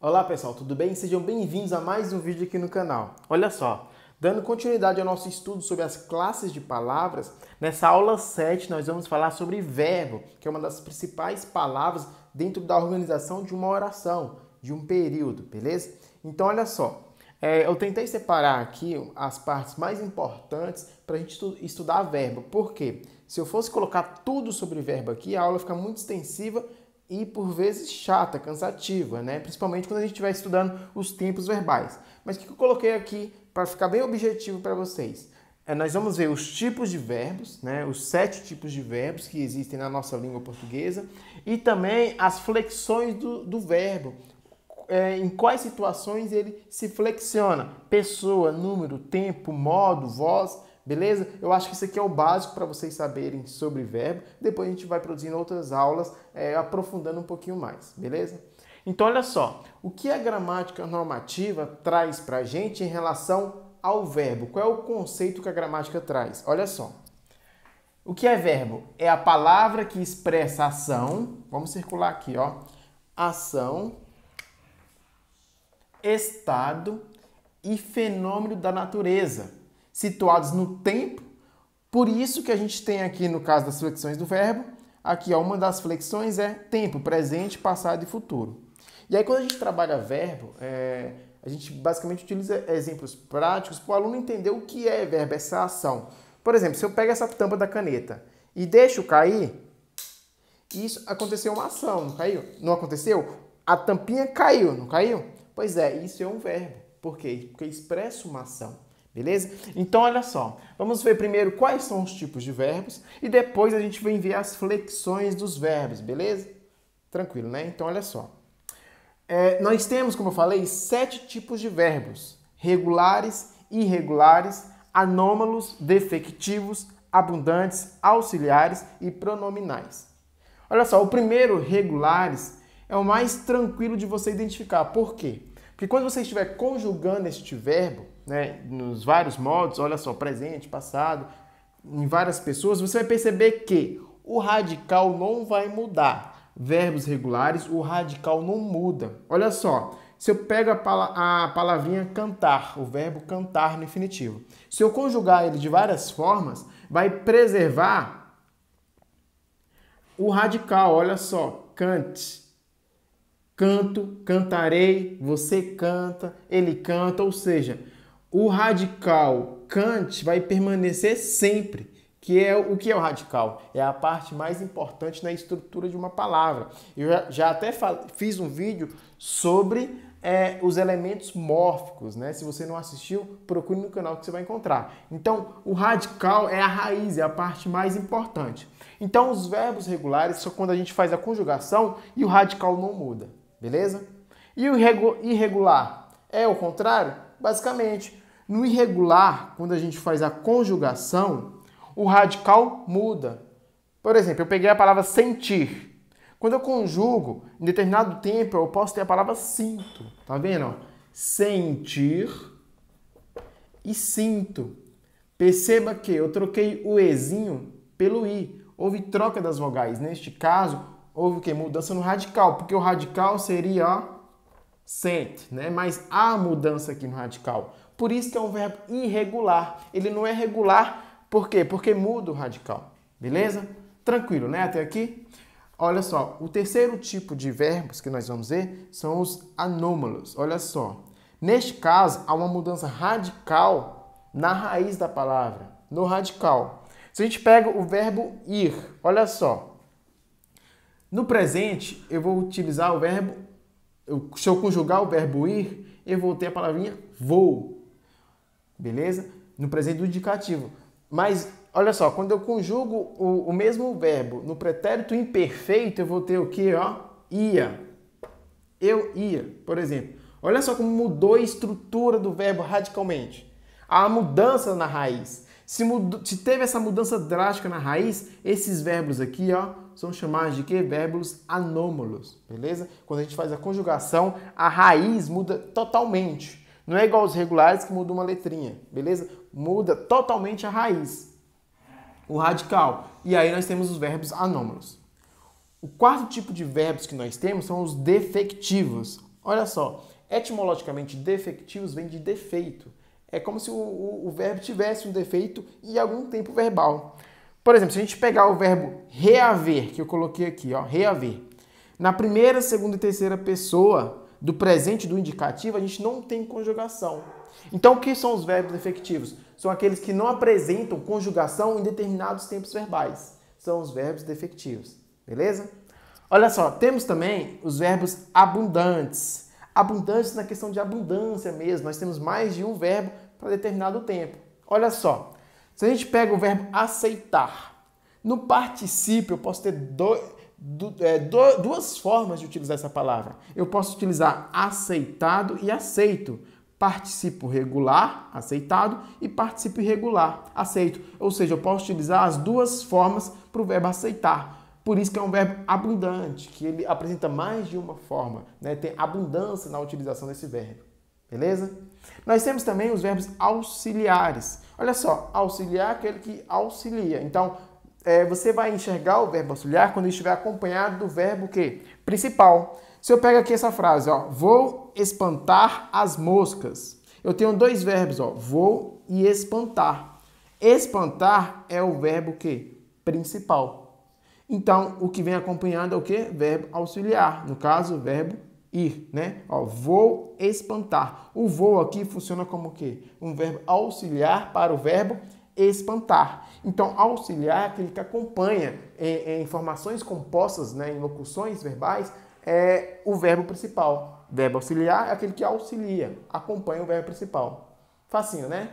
Olá pessoal, tudo bem? Sejam bem-vindos a mais um vídeo aqui no canal. Olha só, dando continuidade ao nosso estudo sobre as classes de palavras, nessa aula 7 nós vamos falar sobre verbo, que é uma das principais palavras dentro da organização de uma oração, de um período, beleza? Então olha só, eu tentei separar aqui as partes mais importantes para a gente estudar verbo. Por quê? Se eu fosse colocar tudo sobre verbo aqui, a aula fica muito extensiva e por vezes chata, cansativa, né? Principalmente quando a gente estiver estudando os tempos verbais. Mas o que eu coloquei aqui para ficar bem objetivo para vocês? Nós vamos ver os tipos de verbos, né? Os 7 tipos de verbos que existem na nossa língua portuguesa e também as flexões do verbo. Em quais situações ele se flexiona? Pessoa, número, tempo, modo, voz. Beleza? Eu acho que isso aqui é o básico para vocês saberem sobre verbo. Depois a gente vai produzindo outras aulas, aprofundando um pouquinho mais, beleza? Então, olha só, o que a gramática normativa traz para a gente em relação ao verbo? Qual é o conceito que a gramática traz? Olha só. O que é verbo? É a palavra que expressa ação. Vamos circular aqui, ó. Ação, estado e fenômeno da natureza, situados no tempo. Por isso que a gente tem aqui, no caso das flexões do verbo, aqui ó, uma das flexões é tempo, presente, passado e futuro. E aí quando a gente trabalha verbo, a gente basicamente utiliza exemplos práticos para o aluno entender o que é verbo, essa ação. Por exemplo, se eu pego essa tampa da caneta e deixo cair, isso aconteceu uma ação, não caiu? Não aconteceu? A tampinha caiu, não caiu? Pois é, isso é um verbo. Por quê? Porque expressa uma ação. Beleza? Então, olha só, vamos ver primeiro quais são os tipos de verbos e depois a gente vai ver as flexões dos verbos, beleza? Tranquilo, né? Então, olha só. Nós temos, como eu falei, 7 tipos de verbos: regulares, irregulares, anômalos, defectivos, abundantes, auxiliares e pronominais. Olha só, o primeiro, regulares, é o mais tranquilo de você identificar. Por quê? Porque quando você estiver conjugando este verbo, né, nos vários modos, olha só, presente, passado, em várias pessoas, você vai perceber que o radical não vai mudar. Verbos regulares, o radical não muda. Olha só, se eu pego a palavrinha cantar, o verbo cantar no infinitivo, se eu conjugar ele de várias formas, vai preservar o radical. Olha só, cante. Canto, cantarei, você canta, ele canta, ou seja, o radical cante vai permanecer sempre. O que é o radical? É a parte mais importante na estrutura de uma palavra. Eu já até fiz um vídeo sobre os elementos mórficos, né? Se você não assistiu, procure no canal que você vai encontrar. Então, o radical é a raiz, é a parte mais importante. Então, os verbos regulares são quando a gente faz a conjugação e o radical não muda. Beleza? E o irregular é o contrário? Basicamente, no irregular, quando a gente faz a conjugação, o radical muda. Por exemplo, eu peguei a palavra sentir. Quando eu conjugo, em determinado tempo, eu posso ter a palavra sinto. Tá vendo? Sentir e sinto. Perceba que eu troquei o ezinho pelo i. Houve troca das vogais. Neste caso, houve o quê? Mudança no radical, porque o radical seria, ó, sente, né? Mas há mudança aqui no radical. Por isso que é um verbo irregular. Ele não é regular, por quê? Porque muda o radical. Beleza? Tranquilo, né? Até aqui? Olha só, o terceiro tipo de verbos que nós vamos ver são os anômalos. Olha só. Neste caso, há uma mudança radical na raiz da palavra, no radical. Se a gente pega o verbo ir, olha só. No presente, eu vou utilizar o verbo, se eu conjugar o verbo ir, eu vou ter a palavrinha vou. Beleza? No presente do indicativo. Mas, olha só, quando eu conjugo o mesmo verbo no pretérito imperfeito, eu vou ter o quê? Ó, ia. Eu ia, por exemplo. Olha só como mudou a estrutura do verbo radicalmente. Há mudança na raiz. Se teve essa mudança drástica na raiz, esses verbos aqui, ó, são chamados de quê? Verbos anômalos, beleza? Quando a gente faz a conjugação, a raiz muda totalmente. Não é igual aos regulares que muda uma letrinha, beleza? Muda totalmente a raiz, o radical. E aí nós temos os verbos anômalos. O quarto tipo de verbos que nós temos são os defectivos. Olha só, etimologicamente defectivos vem de defeito. É como se o verbo tivesse um defeito em algum tempo verbal. Por exemplo, se a gente pegar o verbo reaver, que eu coloquei aqui, ó, reaver, na primeira, segunda e terceira pessoa do presente do indicativo, a gente não tem conjugação. Então, o que são os verbos defectivos? São aqueles que não apresentam conjugação em determinados tempos verbais. São os verbos defectivos, beleza? Olha só, temos também os verbos abundantes. Abundantes na questão de abundância mesmo. Nós temos mais de um verbo para determinado tempo. Olha só, se a gente pega o verbo aceitar, no particípio eu posso ter duas formas de utilizar essa palavra. Eu posso utilizar aceitado e aceito. Particípio regular, aceitado, e particípio irregular, aceito. Ou seja, eu posso utilizar as duas formas para o verbo aceitar. Por isso que é um verbo abundante, que ele apresenta mais de uma forma, né? Tem abundância na utilização desse verbo. Beleza? Nós temos também os verbos auxiliares. Olha só, auxiliar é aquele que auxilia. Então, você vai enxergar o verbo auxiliar quando ele estiver acompanhado do verbo que? Principal. Se eu pego aqui essa frase, ó, vou espantar as moscas. Eu tenho dois verbos, ó, vou e espantar. Espantar é o verbo que? Principal. Então, o que vem acompanhando é o que? Verbo auxiliar. No caso, o verbo ir, né? Ó, vou espantar. O vou aqui funciona como o quê? Um verbo auxiliar para o verbo espantar. Então, auxiliar é aquele que acompanha em informações compostas, né, em locuções verbais, o verbo principal. Verbo auxiliar é aquele que auxilia, acompanha o verbo principal. Facinho, né?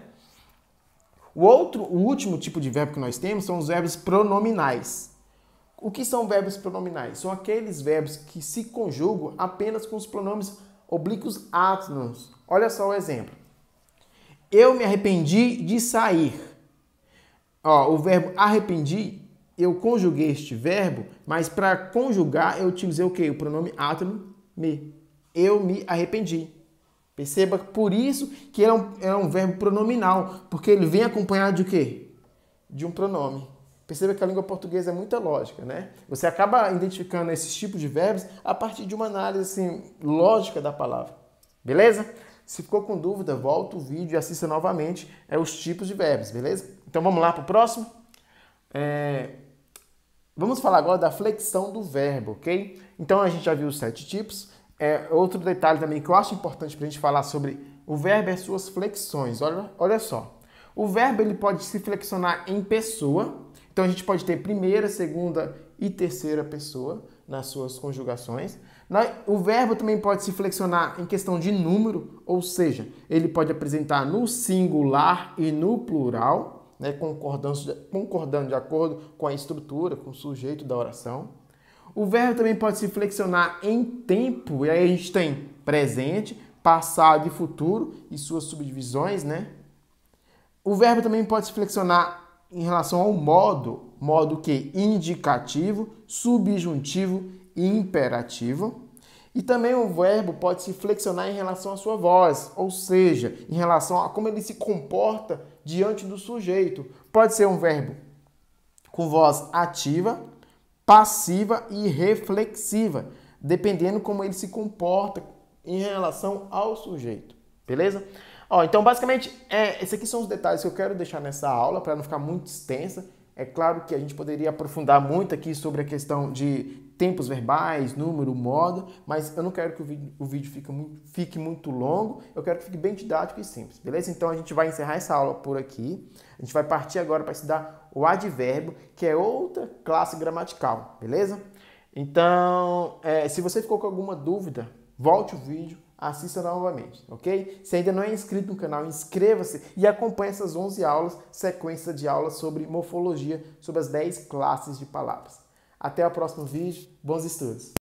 O último tipo de verbo que nós temos são os verbos pronominais. O que são verbos pronominais? São aqueles verbos que se conjugam apenas com os pronomes oblíquos átonos. Olha só o exemplo. Eu me arrependi de sair. Ó, o verbo arrependi, eu conjuguei este verbo, mas para conjugar eu utilizei o quê? O pronome átono, me. Eu me arrependi. Perceba, por isso que ele é um verbo pronominal, porque ele vem acompanhado de o quê? De um pronome. Perceba que a língua portuguesa é muita lógica, né? Você acaba identificando esses tipos de verbos a partir de uma análise assim, lógica da palavra. Beleza? Se ficou com dúvida, volta o vídeo e assista novamente os tipos de verbos, beleza? Então vamos lá para o próximo? Vamos falar agora da flexão do verbo, ok? Então a gente já viu os 7 tipos. Outro detalhe também que eu acho importante para a gente falar sobre o verbo é as suas flexões. Olha só. O verbo ele pode se flexionar em pessoa. Então, a gente pode ter primeira, segunda e terceira pessoa nas suas conjugações. O verbo também pode se flexionar em questão de número, ou seja, ele pode apresentar no singular e no plural, né, concordando de acordo com a estrutura, com o sujeito da oração. O verbo também pode se flexionar em tempo, e aí a gente tem presente, passado e futuro e suas subdivisões, né? O verbo também pode se flexionar em relação ao modo que? Indicativo, subjuntivo e imperativo. E também o verbo pode se flexionar em relação à sua voz, ou seja, em relação a como ele se comporta diante do sujeito. Pode ser um verbo com voz ativa, passiva e reflexiva, dependendo como ele se comporta em relação ao sujeito. Beleza? Então, basicamente, esses aqui são os detalhes que eu quero deixar nessa aula, para não ficar muito extensa. É claro que a gente poderia aprofundar muito aqui sobre a questão de tempos verbais, número, modo, mas eu não quero que o vídeo fique muito longo, eu quero que fique bem didático e simples, beleza? Então, a gente vai encerrar essa aula por aqui. A gente vai partir agora para estudar o advérbio, que é outra classe gramatical, beleza? Então, se você ficou com alguma dúvida, volte o vídeo, assista novamente, ok? Se ainda não é inscrito no canal, inscreva-se e acompanhe essas 11 aulas, sequência de aulas sobre morfologia, sobre as 10 classes de palavras. Até o próximo vídeo, bons estudos!